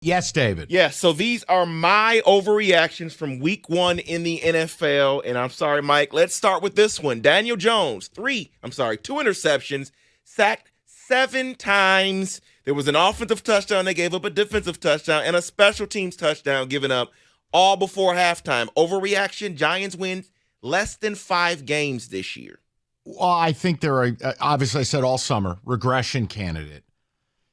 Yes, David. Yeah, so these are my overreactions from week 1 in the NFL. And I'm sorry, Mike. Let's start with this one. Daniel Jones, 2 interceptions, sacked 7 times. There was an offensive touchdown. They gave up a defensive touchdown and a special teams touchdown given up all before halftime. Overreaction, Giants win less than 5 games this year. Well, I think they're, obviously I said all summer, regression candidate.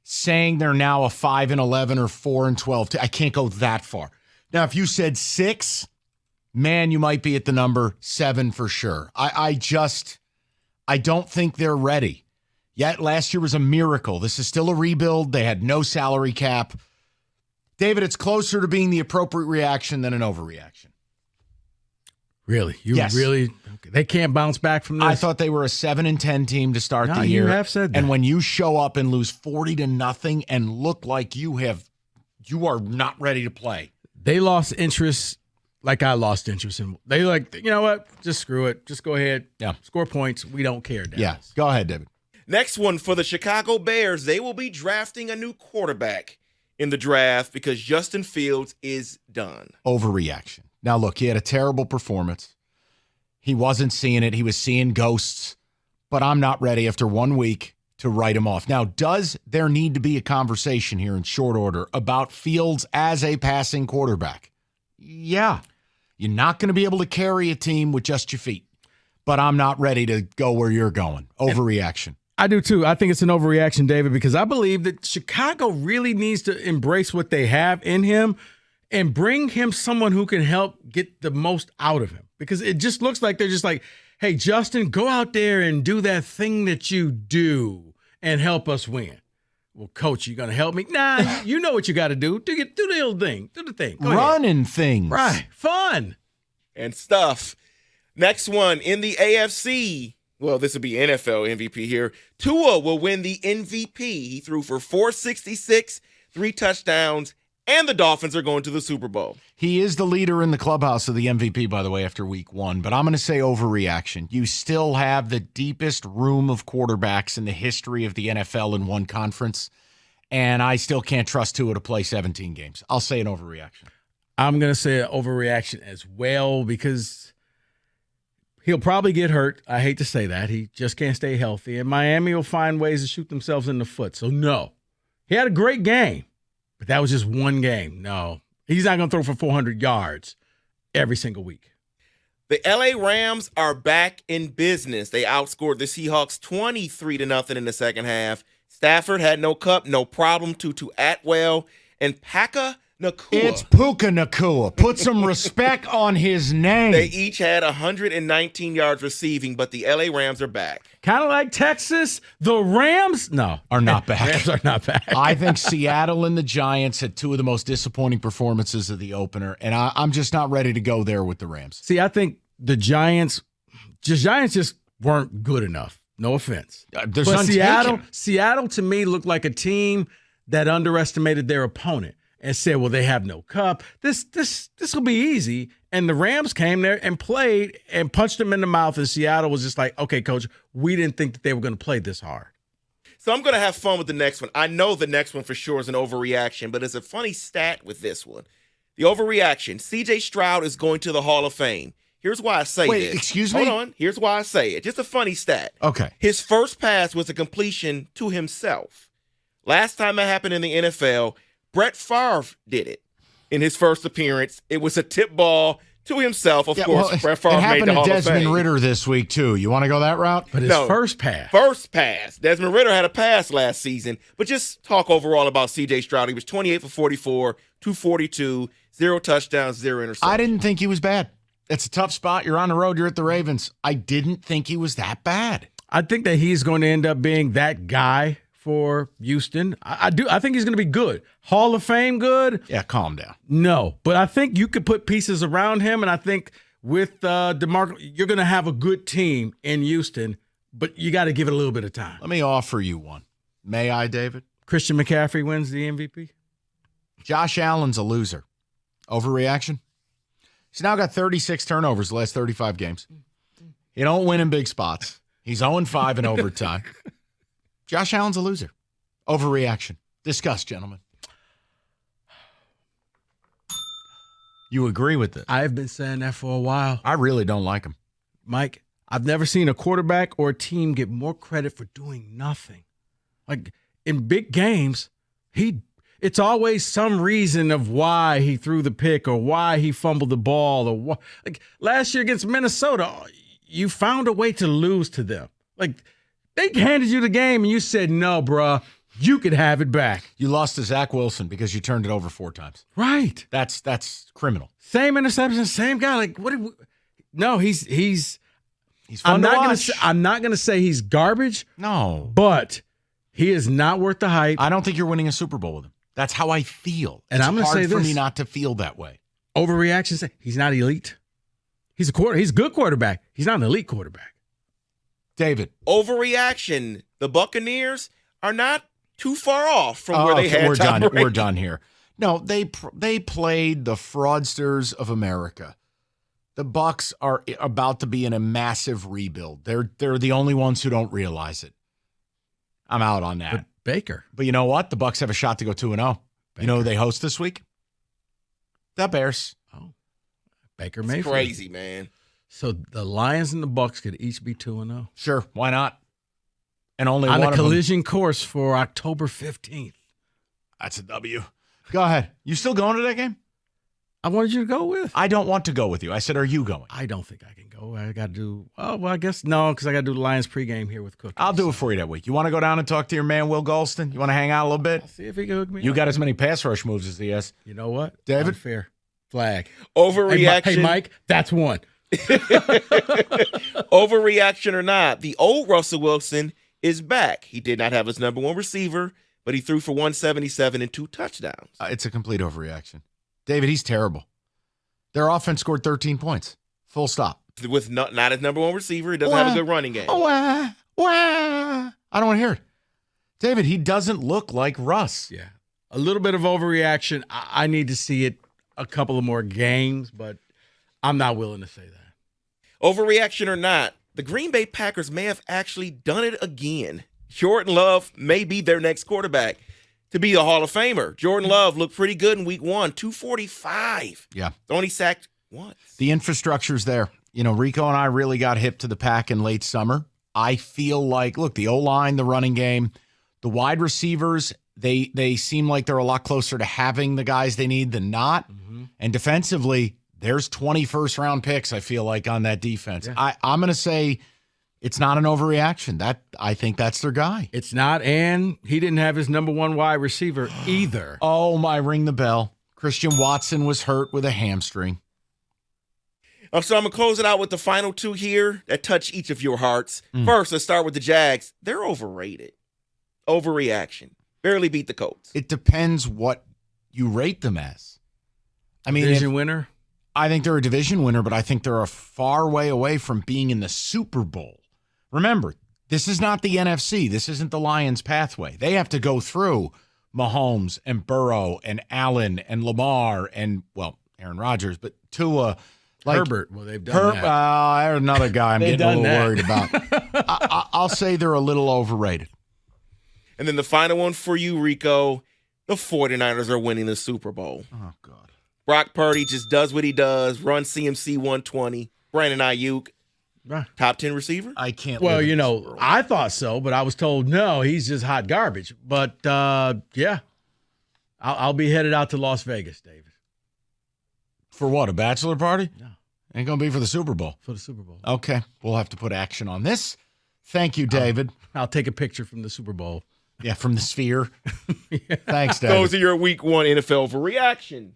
Saying they're now a 5-11 or 4-12. I can't go that far. Now, if you said 6, man, you might be at the number 7 for sure. I don't think they're ready. Yet last year was a miracle. This is still a rebuild. They had no salary cap. David, it's closer to being the appropriate reaction than an overreaction. Really? Yes. Really? They can't bounce back from this? I thought they were a 7-10 team to start the year. You have said that. And when you show up and lose 40-0 and look like you are not ready to play. They lost interest like I lost interest in. They you know what? Just screw it. Just go ahead. Yeah. Score points. We don't care, Dallas. Yeah. Go ahead, David. Next one for the Chicago Bears. They will be drafting a new quarterback in the draft because Justin Fields is done. Overreaction. Now, look, he had a terrible performance. He wasn't seeing it. He was seeing ghosts. But I'm not ready after 1 week to write him off. Now, does there need to be a conversation here in short order about Fields as a passing quarterback? Yeah. You're not going to be able to carry a team with just your feet. But I'm not ready to go where you're going. Overreaction. I do too. I think it's an overreaction, David, because I believe that Chicago really needs to embrace what they have in him and bring him someone who can help get the most out of him. Because it just looks like they're just like, hey, Justin, go out there and do that thing that you do and help us win. Well, coach, you going to help me? Nah, you know what you got to do. Do the little thing. Do the thing. Go Running ahead. things. Right. Fun. And stuff. Next one in the AFC. Well, this would be NFL MVP here. Tua will win the MVP. He threw for 466, 3 touchdowns, and the Dolphins are going to the Super Bowl. He is the leader in the clubhouse of the MVP, by the way, after week 1. But I'm going to say overreaction. You still have the deepest room of quarterbacks in the history of the NFL in one conference, and I still can't trust Tua to play 17 games. I'll say an overreaction. I'm going to say an overreaction as well because he'll probably get hurt. I hate to say that. He just can't stay healthy. And Miami will find ways to shoot themselves in the foot. So, no. He had a great game, but that was just one game. No. He's not going to throw for 400 yards every single week. The LA Rams are back in business. They outscored the Seahawks 23-0 in the second half. Stafford had no cup, no problem. Tutu Atwell and Puka Nacua. It's Puka Nacua. Put some respect on his name. They each had 119 yards receiving, but the LA Rams are back. Kind of like Texas, the Rams are not back. Rams are not back. I think Seattle and the Giants had 2 of the most disappointing performances of the opener, and I'm just not ready to go there with the Rams. See, I think the Giants just weren't good enough. No offense. But Seattle to me looked like a team that underestimated their opponent and said, well, they have no cup. This will be easy. And the Rams came there and played and punched them in the mouth, and Seattle was just like, okay, coach, we didn't think that they were going to play this hard. So I'm going to have fun with the next one. I know the next one for sure is an overreaction, but it's a funny stat with this one. The overreaction, C.J. Stroud is going to the Hall of Fame. Here's why I say this. Wait, excuse me? Hold on. Here's why I say it. Just a funny stat. Okay. His first pass was a completion to himself. Last time that happened in the NFL, Brett Favre did it in his first appearance. It was a tip ball to himself. Of course, Brett Favre made the Hall of Fame. It happened to Desmond Ritter this week, too. You want to go that route? But his first pass. First pass. Desmond Ritter had a pass last season. But just talk overall about C.J. Stroud. He was 28 for 44, 242, 0 touchdowns, 0 interceptions. I didn't think he was bad. It's a tough spot. You're on the road. You're at the Ravens. I didn't think he was that bad. I think that he's going to end up being that guy for Houston. I do. I think he's going to be good. Hall of Fame good? Yeah, calm down. No, but I think you could put pieces around him, and I think with DeMarco, you're going to have a good team in Houston, but you got to give it a little bit of time. Let me offer you one. May I, David? Christian McCaffrey wins the MVP? Josh Allen's a loser. Overreaction? He's now got 36 turnovers the last 35 games. You don't win in big spots. He's 0-5 in overtime. Josh Allen's a loser. Overreaction. Discuss, gentlemen. You agree with it? I've been saying that for a while. I really don't like him. Mike, I've never seen a quarterback or a team get more credit for doing nothing. Like in big games, it's always some reason of why he threw the pick or why he fumbled the ball or why. Like last year against Minnesota, you found a way to lose to them. Like they handed you the game and you said, "No, bruh, you could have it back." You lost to Zach Wilson because you turned it over 4 times. Right. That's criminal. Same interception, same guy. Like what? No, he's fun to watch. I'm not gonna say he's garbage. No, but he is not worth the hype. I don't think you're winning a Super Bowl with him. That's how I feel. And I'm going to say hard for this. me not to feel that way. Overreactions. He's not elite. He's a good quarterback. He's not an elite quarterback. David. Overreaction. The Buccaneers are not too far off from where they had Tom Brady. We're done here. No, they played the fraudsters of America. The Bucs are about to be in a massive rebuild. They're the only ones who don't realize it. I'm out on that. But Baker. But you know what? The Bucs have a shot to go 2-0. You know who they host this week? The Bears. Oh, Baker It's Mayfield. crazy, man. So the Lions and the Bucs could each be 2-0. Sure, why not? And only on one a of them. collision course for October 15th. That's a W. Go ahead. You still going to that game? I wanted you to go with. I don't want to go with you. I said, are you going? I don't think I can go. I got to do. Oh well, I guess no, because I got to do the Lions pregame here with Cookie. I'll do it for you that week. You want to go down and talk to your man, Will Galston? You want to hang out a little bit? I'll see if he can hook me. You up. got as many pass rush moves as he has. You know what, David? Unfair flag. Overreaction. Hey, Mike, that's one. Overreaction or not, the old Russell Wilson is back. He did not have his number one receiver, but he threw for 177 and 2 touchdowns. It's a complete overreaction. David, he's terrible. Their offense scored 13 points. Full stop. With not his number one receiver, he doesn't have a good running game. I don't want to hear it. David, he doesn't look like Russ. Yeah, a little bit of overreaction. I need to see it a couple of more games, but I'm not willing to say that. Overreaction or not, the Green Bay Packers may have actually done it again. Jordan Love may be their next quarterback to be a Hall of Famer. Jordan Love looked pretty good in week 1, 245. Yeah. Only sacked once. The infrastructure's there. You know, Rico and I really got hip to the pack in late summer. I feel like, look, the O-line, the running game, the wide receivers, they seem like they're a lot closer to having the guys they need than not. Mm-hmm. And defensively, there's 20 first-round picks, I feel like, on that defense. Yeah. I'm going to say it's not an overreaction. I think that's their guy. It's not, and he didn't have his number one wide receiver either. Oh, my, ring the bell. Christian Watson was hurt with a hamstring. So I'm going to close it out with the final 2 here that touch each of your hearts. First, let's start with the Jags. They're overrated. Overreaction. Barely beat the Colts. It depends what you rate them as. I mean, division winner? I think they're a division winner, but I think they're a far way away from being in the Super Bowl. Remember, this is not the NFC. This isn't the Lions' pathway. They have to go through Mahomes and Burrow and Allen and Lamar and, well, Aaron Rodgers, but Tua. Like Herbert. Well, they've done that. There's another guy I'm getting a little worried about. I'll say they're a little overrated. And then the final one for you, Rico, the 49ers are winning the Super Bowl. Oh, God. Brock Purdy just does what he does, runs CMC 120. Brandon Ayuk, top 10 receiver. I can't. Well, you know, I thought so, but I was told no, he's just hot garbage. But, yeah, I'll be headed out to Las Vegas, David. For what, a bachelor party? No. Ain't going to be for the Super Bowl. For the Super Bowl. Okay. We'll have to put action on this. Thank you, David. I'll take a picture from the Super Bowl. Yeah, from the sphere. Yeah. Thanks, David. Those are your week 1 NFL overreactions.